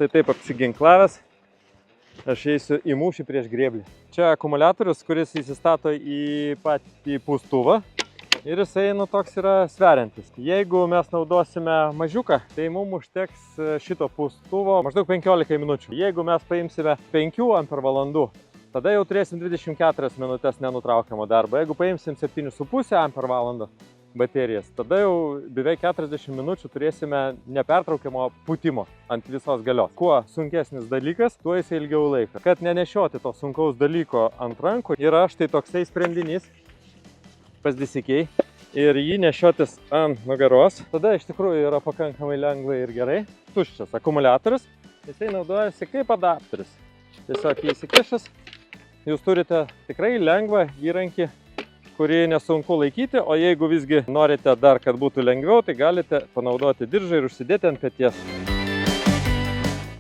Štai taip apsiginklavęs, aš eisiu į mūšį prieš grėblį. Čia akumuliatorius, kuris įsistato į patį pūstuvą ir jisai toks yra sveriantis. Jeigu mes naudosime mažiuką, tai mums užteks šito pūstuvo maždaug 15 minučių. Jeigu mes paimsime 5 ampervalandų, tada jau turėsim 24 minutės nenutraukiamo darbo. Jeigu paimsim 7,5 ampervalandą baterijas, tada jau beveik 40 minučių turėsime nepertraukiamo pūtimo ant visos galios. Kuo sunkesnis dalykas, tuo jis ilgiau laiko. Kad nenešioti to sunkaus dalyko ant rankų, yra štai toksai sprendinys pas DCK ir jį nešiotis ant nugaros. Tada iš tikrųjų yra pakankamai lengva ir gerai. Tuščias akumuliatorius, jisai naudojasi kaip adapteris. Tiesiog jį įsikišęs, jūs turite tikrai lengvą įrankį, kurį nesunku laikyti, o jeigu visgi norite dar, kad būtų lengviau, tai galite panaudoti diržą ir užsidėti ant peties.